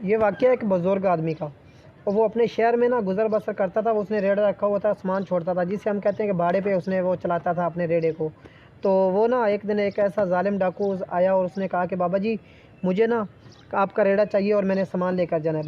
یہ واقعہ ایک بزرگ آدمی کا، اور وہ اپنے شہر میں نا گزر بسر کرتا تھا۔ اس نے ریڑھا رکھا ہوا تھا، سامان چھوڑتا تھا، جسے ہم کہتے ہیں کہ بھاڑے پہ اس نے وہ چلاتا تھا اپنے ریڑھے کو۔ تو وہ نا ایک دن ایک ایسا ظالم ڈاکو آیا اور اس نے کہا کہ بابا جی مجھے نا آپ کا ریڑھا چاہیے اور میں نے سامان لے کر جانا ہے۔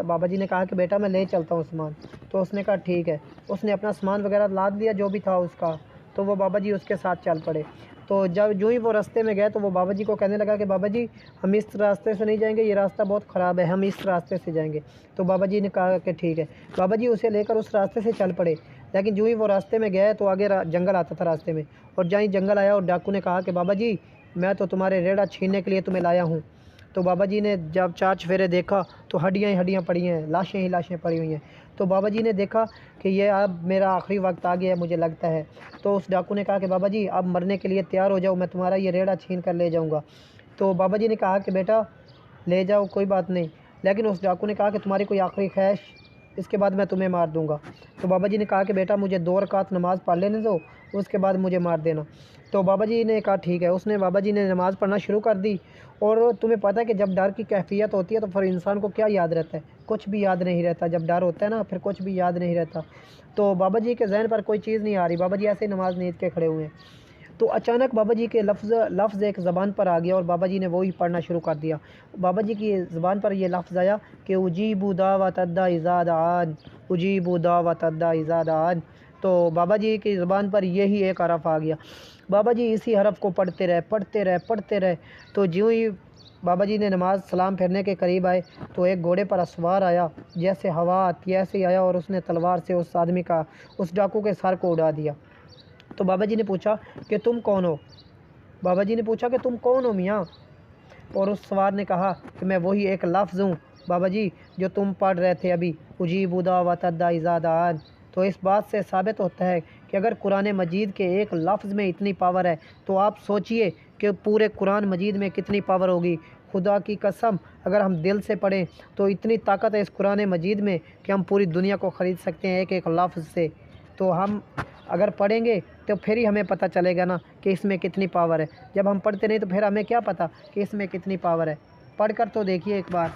بابا جی نے کہا کہ بیٹا میں لے چلتا ہوں سامان۔ تو اس نے کہا ٹھیک ہے۔ اس نے اپنا سامان وغیرہ لاد لیا جو بھی تھا اس کا، تو وہ بابا جی اس کے ساتھ چل پڑے۔ تو جب جو ہی وہ راستے میں گئے تو وہ بابا جی کو کہنے لگا کہ بابا جی ہم اس راستے سے نہیں جائیں گے، یہ راستہ بہت خراب ہے، ہم اس راستے سے جائیں گے۔ تو بابا جی نے کہا کہ ٹھیک ہے۔ بابا جی اسے لے کر اس راستے سے چل پڑے، لیکن جو ہی وہ راستے میں گئے تو آگے جنگل آتا تھا راستے میں، اور جہاں ہی جنگل آیا اور ڈاکو نے کہا کہ بابا جی میں تو تمہارے ریڑھا چھیننے کے لیے تمہیں لایا ہوں۔ تو بابا جی نے جب چار چفیرے دیکھا تو ہڈیاں ہی ہڈیاں پڑی ہیں، لاشیں ہی لاشیں پڑی ہوئی ہیں۔ تو بابا جی نے دیکھا کہ یہ اب میرا آخری وقت آ گیا ہے مجھے لگتا ہے۔ تو اس ڈاکو نے کہا کہ بابا جی اب مرنے کے لیے تیار ہو جاؤ، میں تمہارا یہ ریڑھا چھین کر لے جاؤں گا۔ تو بابا جی نے کہا کہ بیٹا لے جاؤ کوئی بات نہیں، لیکن اس ڈاکو نے کہا کہ تمہاری کوئی آخری خواہش، اس کے بعد میں تمہیں مار دوں گا۔ تو بابا جی نے کہا کہ بیٹا مجھے 2 رکعت نماز پڑھ لینے دو، اس کے بعد مجھے مار دینا۔ تو بابا جی نے کہا ٹھیک ہے۔ اس نے بابا جی نے نماز پڑھنا شروع کر دی، اور تمہیں پتہ ہے کہ جب ڈر کی کیفیت ہوتی ہے تو پھر انسان کو کیا یاد رہتا ہے؟ کچھ بھی یاد نہیں رہتا۔ جب ڈر ہوتا ہے نا پھر کچھ بھی یاد نہیں رہتا۔ تو بابا جی کے ذہن پر کوئی چیز نہیں آ رہی، بابا جی ایسے ہی نماز نیند کے کھڑے ہوئے ہیں۔ تو اچانک بابا جی کے لفظ ایک زبان پر آ گیا اور بابا جی نے وہی پڑھنا شروع کر دیا۔ بابا جی کی زبان پر یہ لفظ آیا کہ اجیب دعوت الداع اذا دعان، اجیب دعوت الداع اذا دعان۔ تو بابا جی کی زبان پر یہی ایک حرف آ گیا۔ بابا جی اسی حرف کو پڑھتے رہے۔ تو جو ہی بابا جی نے نماز سلام پھیرنے کے قریب آئے تو ایک گھوڑے پر اسوار آیا، جیسے ہوا آتی ہے ایسے ہی آیا، اور اس نے تلوار سے اس ڈاکو کے سر کو اڑا دیا۔ تو بابا جی نے پوچھا کہ تم کون ہو؟ بابا جی نے پوچھا کہ تم کون ہو میاں؟ اور اس سوار نے کہا کہ میں وہی ایک لفظ ہوں بابا جی جو تم پڑھ رہے تھے ابھی، اجیب دعوت الداع اذا دعان۔ تو اس بات سے ثابت ہوتا ہے کہ اگر قرآن مجید کے ایک لفظ میں اتنی پاور ہے تو آپ سوچئے کہ پورے قرآن مجید میں کتنی پاور ہوگی۔ خدا کی قسم اگر ہم دل سے پڑھیں تو اتنی طاقت ہے اس قرآن مجید میں کہ ہم پوری دنیا کو خرید سکتے ہیں ایک ایک لفظ سے۔ تو ہم اگر پڑھیں گے تو پھر ہی ہمیں پتہ چلے گا نا کہ اس میں کتنی پاور ہے۔ جب ہم پڑھتے نہیں تو پھر ہمیں کیا پتہ کہ اس میں کتنی پاور ہے۔ پڑھ کر تو دیکھیے ایک بار۔